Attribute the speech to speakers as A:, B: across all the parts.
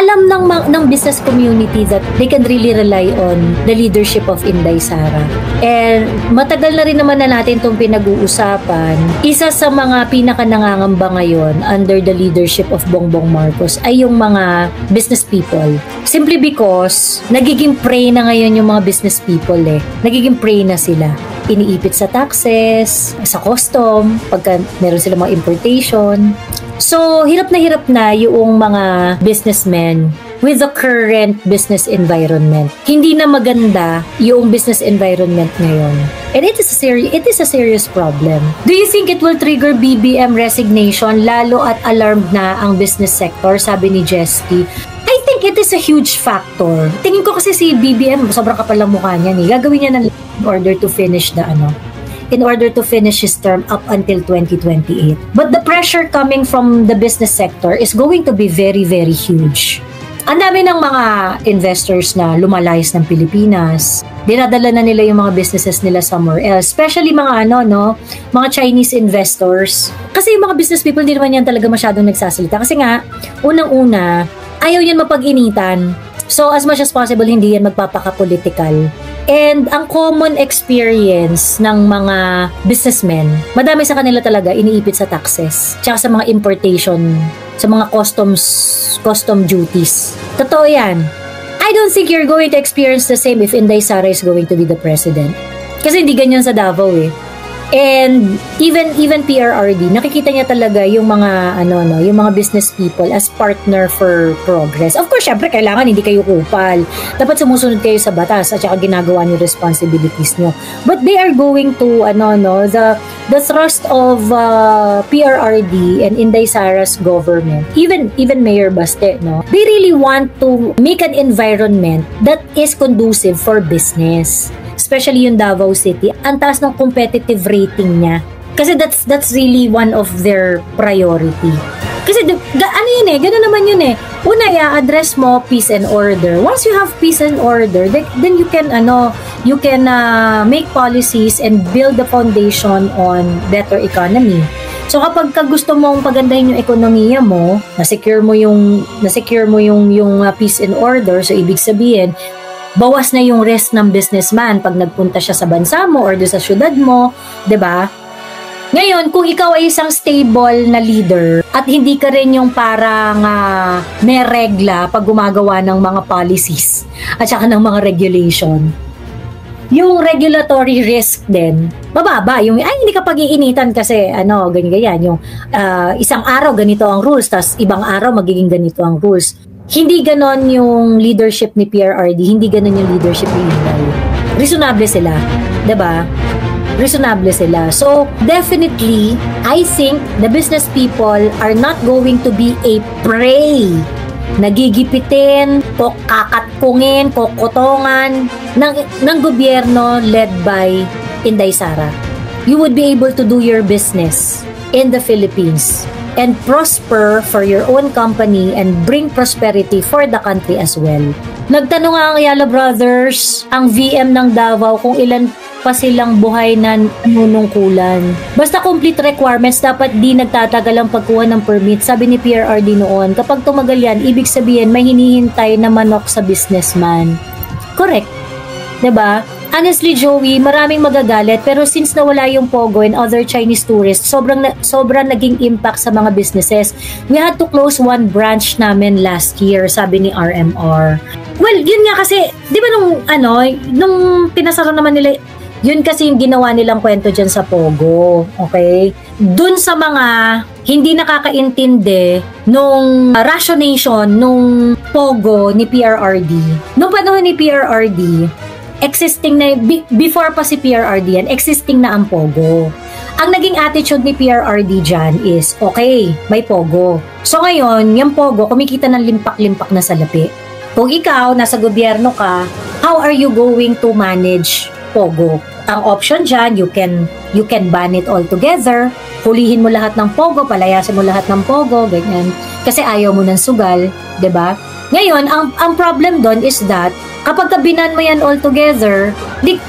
A: alam ng business community that they can really rely on the leadership of Inday Sara. And matagal na rin naman na natin itong pinag-uusapan. Isa sa mga pinaka-nangangamba ngayon under the leadership of Bongbong Marcos ay yung mga business people. Simply because nagiging prey na ngayon yung mga business people Nagiging prey na sila. Iniipit sa taxes, sa custom, pagka meron silang mga importation. So, hirap na yung mga businessmen with the current business environment. Hindi na maganda yung business environment ngayon. And it is a serious problem. Do you think it will trigger BBM resignation lalo at alarmed na ang business sector, sabi ni Jesky? I think it is a huge factor. Tingin ko kasi si BBM, sobrang kapal lang mukha niya Gagawin niya in order to finish his term up until 2028. But the pressure coming from the business sector is going to be very, very huge. Ang dami ng mga investors na lumalayas ng Pilipinas. Dinadala na nila yung mga businesses nila somewhere else. Especially mga mga Chinese investors. Kasi yung mga business people, hindi naman yan talaga masyadong nagsasalita. Kasi nga, unang-una, ayaw yan mapag-initan. So, as much as possible, hindi yan magpapaka-political. And ang common experience ng mga businessmen, madami sa kanila talaga iniipit sa taxes, tsaka sa mga importation, sa mga custom duties. Totoo yan. I don't think you're going to experience the same if Inday Sara is going to be the president. Kasi hindi ganyan sa Davao And even PRRD, nakikita niya talaga yung mga yung mga business people as partner for progress. Of course, syempre kailangan hindi kayo kupal. Dapat sumusunod kayo sa batas at saka ginagawa niyo responsibilities niyo. But they are going to the thrust of PRRD and Inday Sara's government, even Mayor Baste, they really want to make an environment that is conducive for business. Especially yung Davao City, ang taas ng competitive rating niya. Kasi that's really one of their priority. Kasi gano'n naman yun Una, i-address mo peace and order. Once you have peace and order, then you can make policies and build the foundation on better economy. So kapag gusto mong pagandahin yung ekonomiya mo, na-secure mo yung peace and order, so ibig sabihin, bawas na yung risk ng businessman pag nagpunta siya sa bansa mo or sa syudad mo, 'di ba? Ngayon, kung ikaw ay isang stable na leader at hindi ka rin yung parang may regla pag gumagawa ng mga policies at saka ng mga regulation, yung regulatory risk din, mababa. Yung, hindi ka pag-iinitan kasi, ganyan. Yung isang araw ganito ang rules, tas ibang araw magiging ganito ang rules. Hindi ganon yung leadership ni PRRD, hindi ganon yung leadership ni Inday. Reasonable sila, 'di ba? Reasonable sila. So, definitely, I think the business people are not going to be a prey. Nagigipitin, kakatpungin, kokotongan ng gobyerno led by Inday Sara. You would be able to do your business in the Philippines and prosper for your own company and bring prosperity for the country as well. Nagtanong nga ang Ayala Brothers, ang VM ng Davao, kung ilan pa silang buhay na nanunungkulan. Basta complete requirements, dapat di nagtatagal ang pagkuha ng permit. Sabi ni PRRD noon, kapag tumagal yan, ibig sabihin may hinihintay na manok sa businessman. Correct. 'Di ba? Honestly, Joey, maraming magagalit, pero since nawala yung Pogo and other Chinese tourists, sobrang naging impact sa mga businesses. We had to close one branch namin last year, sabi ni RMR. Well, yun nga kasi, di ba nung pinasara naman nila, yun kasi yung ginawa nilang kwento dyan sa Pogo, okay? Dun sa mga hindi nakakaintindi nung rationation nung Pogo ni PRRD. Nung panahon ni PRRD, existing na, before pa si PRRD yan, existing na ang Pogo. Ang naging attitude ni PRRD dyan is, okay, may Pogo. So ngayon, yung Pogo, kumikita ng limpak-limpak na salapi. Kung ikaw, nasa gobyerno ka, how are you going to manage Pogo? Ang option dyan, you can ban it all together, hulihin mo lahat ng Pogo, palayasin mo lahat ng Pogo, ganyan. Kasi ayaw mo ng sugal, 'di ba? Ngayon, ang problem doon is that kapag binan mo yan all together,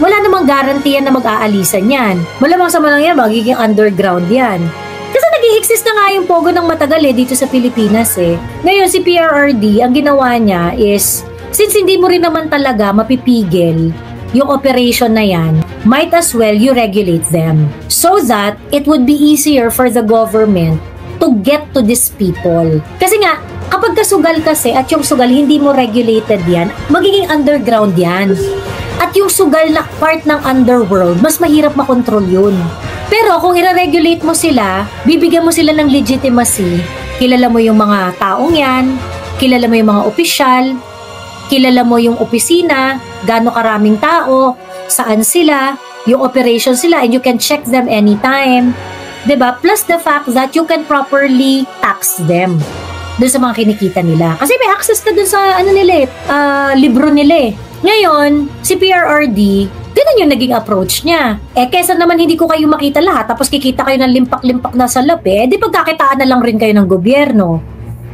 A: wala namang guarantee yan na mag-aalisan yan. Malamang sa manang yan, magiging underground yan. Kasi nag-i-exist nag-exist na nga yung Pogo ng matagal dito sa Pilipinas Ngayon si PRRD, ang ginawa niya is, since hindi mo rin naman talaga mapipigil yung operation na yan, might as well you regulate them so that it would be easier for the government to get to these people. Kasi nga, kapag kasugal kasi at yung sugal hindi mo regulated yan, magiging underground yan. At yung sugal na part ng underworld, mas mahirap makontrol yun. Pero kung i-regulate mo sila, bibigyan mo sila ng legitimacy, kilala mo yung mga taong yan, kilala mo yung mga opisyal, kilala mo yung opisina, gaano karaming tao, saan sila, yung operation sila, and you can check them anytime. Diba? Plus the fact that you can properly tax them dun sa mga kinikita nila. Kasi may access ka dun sa libro nila Ngayon, si PRRD, ganun yung naging approach niya. Kesa naman hindi ko kayo makita lahat, tapos kikita kayo ng limpak-limpak na salap di pagkakitaan na lang rin kayo ng gobyerno.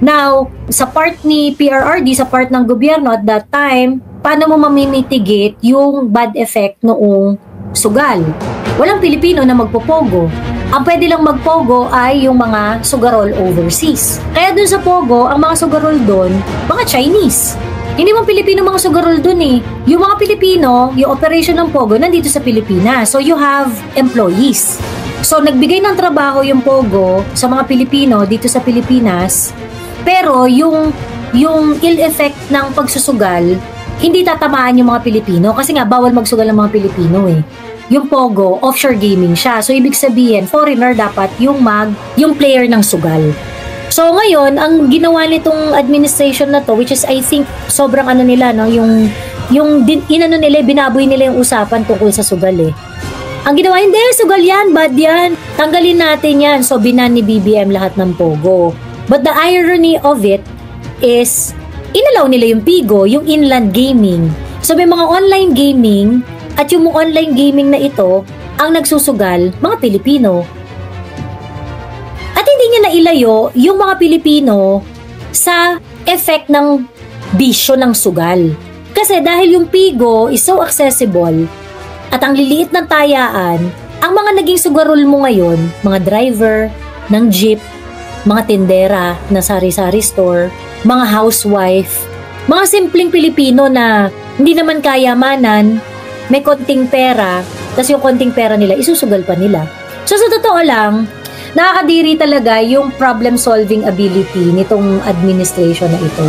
A: Now, sa part ni PRRD, sa part ng gobyerno at that time, paano mo mamimitigate yung bad effect noong sugal? Walang Pilipino na magpopogo. Ang pwede lang magpogo ay yung mga sugarol overseas. Kaya dun sa pogo, ang mga sugarol dun, mga Chinese. Hindi mo Pilipino mga sugarol dun Yung mga Pilipino, yung operation ng Pogo, nandito sa Pilipinas. So you have employees. So nagbigay ng trabaho yung Pogo sa mga Pilipino dito sa Pilipinas. Pero yung ill effect ng pagsusugal, hindi tatamaan yung mga Pilipino. Kasi nga, bawal magsugal ng mga Pilipino Yung Pogo, offshore gaming siya. So ibig sabihin, foreigner dapat yung player ng sugal. So ngayon, ang ginawa nitong administration na to, which is I think sobrang nila binaboy nila yung usapan tungkol sa sugal Ang ginawa, hindi, sugal yan, bad yan, tanggalin natin yan. So binan ni BBM lahat ng Pogo. But the irony of it is, inalaw nila yung Pigo, yung inland gaming. So may mga online gaming, at yung online gaming na ito, ang nagsusugal, mga Pilipino. At hindi niya nailayo yung mga Pilipino sa effect ng bisyo ng sugal. Kasi dahil yung Pigo is so accessible at ang liliit ng tayaan, ang mga naging sugarol mo ngayon, mga driver ng jeep, mga tindera na sari-sari store, mga housewife, mga simpleng Pilipino na hindi naman kayamanan, may konting pera, tapos yung konting pera nila, isusugal pa nila. So sa totoo lang, nakakadiri talaga yung problem-solving ability nitong administration na ito.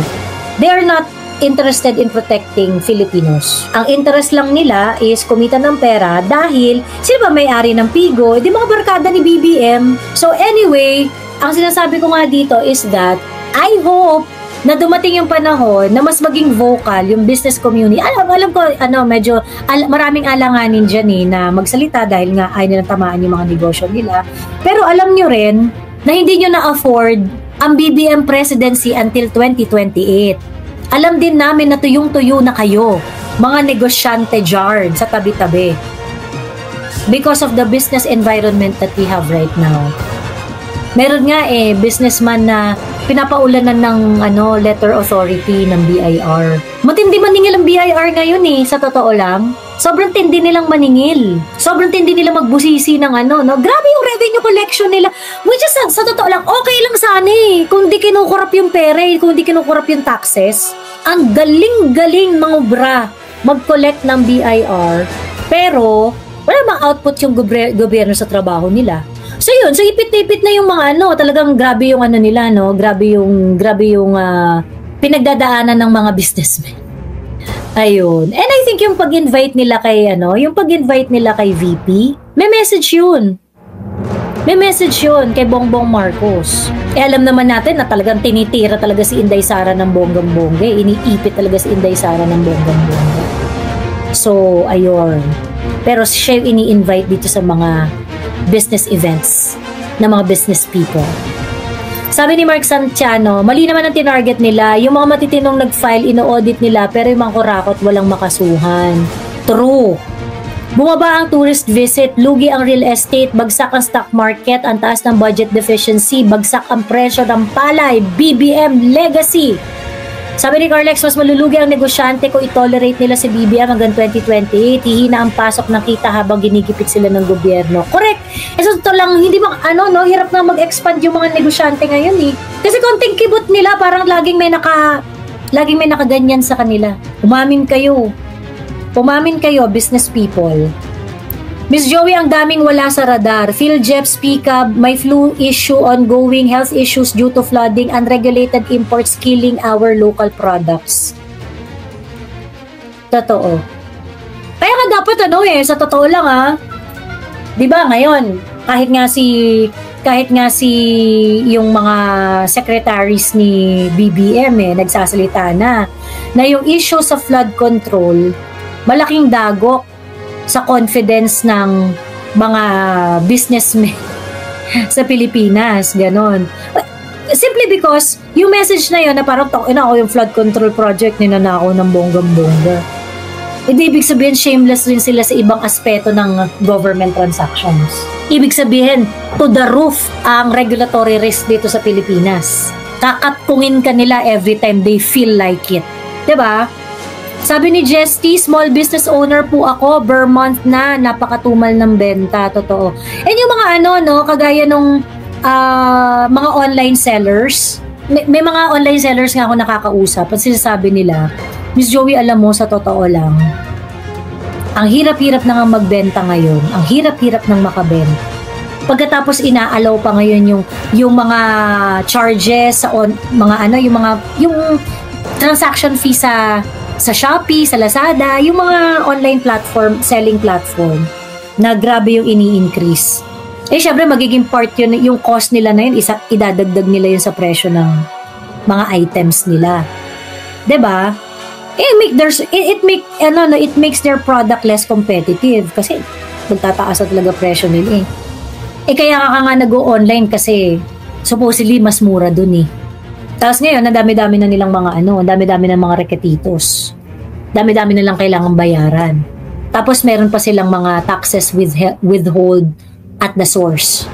A: They are not interested in protecting Filipinos. Ang interest lang nila is kumita ng pera dahil sino ba may-ari ng Pigo? Di mga barkada ni BBM. So anyway, ang sinasabi ko nga dito is that I hope na dumating yung panahon na mas maging vocal yung business community. Alam ko, medyo maraming alanganin dyan na magsalita dahil nga ayaw nilang tamaan yung mga negosyo nila. Pero alam nyo rin na hindi nyo na-afford ang BBM presidency until 2028. Alam din namin na tuyong-tuyo na kayo, mga negosyante dyan sa tabi-tabi. Because of the business environment that we have right now. Meron nga businessman na pinapaulanan ng letter authority ng BIR. Matindi maningil ang BIR ngayon sa totoo lang. Sobrang tindi nilang maningil. Sobrang tindi nilang magbusisi ng Grabe yung revenue collection nila. Which is, sa totoo lang, okay lang sana kung di kinukurap yung pera, kung di kinukurap yung taxes. Ang galing-galing mangubra mag-collect ng BIR. Pero, wala bang output yung gobyerno sa trabaho nila. So yun, so ipit-ipit na yung mga talagang grabe yung nila, grabe yung pinagdadaanan ng mga businessmen. Ayun. And I think yung pag-invite nila kay VP, may message yun. May message yun kay Bongbong Marcos. Alam naman natin na talagang tinitira talaga si Inday Sara ng bonggang-bongga. Iniipit talaga si Inday Sara ng bonggang-bongga. So, ayun. Pero siya yung ini-invite dito sa mga business events ng mga business people. Sabi ni Mark Santiano, mali naman ang tinarget nila. Yung mga matitinong nag-file, ino-audit nila, pero yung mga kurakot walang makasuhan. True. Bumaba ang tourist visit, lugi ang real estate, bagsak ang stock market, ang taas ng budget deficiency, bagsak ang presyo ng palay, BBM legacy. Sabi ni Carlex, mas malulugi ang negosyante kung itolerate nila si BBM hanggang 2028. Hihina ang pasok ng kita habang ginigipit sila ng gobyerno. Correct. Eh, so, ito lang, hindi ba, hirap na mag-expand yung mga negosyante ngayon eh. Kasi konting kibot nila, parang laging may nakaganyan sa kanila. Umamin kayo, business people. Miss Joey, ang daming wala sa radar. PhilJep speak up, may flu issue ongoing, health issues due to flooding, unregulated imports killing our local products. Totoo. Kaya nga dapat sa totoo lang 'di ba ngayon, kahit nga si yung mga secretaries ni BBM nagsasalita na yung issue sa flood control, malaking dagok sa confidence ng mga businessmen sa Pilipinas, ganon. Simply because yung message na yun na parang yung flood control project ninanakaw ng bonggang-bongga. Hindi ibig sabihin shameless rin sila sa ibang aspeto ng government transactions. Ibig sabihin to the roof ang regulatory risk dito sa Pilipinas. Kakatungin ka nila every time they feel like it. 'Di ba? Sabi ni Jesty, small business owner po ako, per month na, napakatumal ng benta, totoo. And yung mga kagaya nung mga online sellers, may mga online sellers nga ako nakakausap, at sinasabi nila, Miss Joey, alam mo, sa totoo lang, ang hirap-hirap na nga magbenta ngayon, ang hirap-hirap nang makabenta. Pagkatapos inaalaw pa ngayon yung mga charges sa yung transaction fee sa Shopee, sa Lazada, yung mga online platform, selling platform, na grabe yung ini-increase. Syempre, magiging part yun, yung cost nila na yun, idadagdag nila yun sa presyo ng mga items nila. 'Di ba? It makes their product less competitive kasi magtataas talaga presyo nila kaya nga nag-o-online kasi supposedly mas mura dun Tapos ngayon, ang dami-dami na nilang ang dami-dami ng mga reketitos. Dami-dami na lang kailangang bayaran. Tapos meron pa silang mga taxes withhold at the source.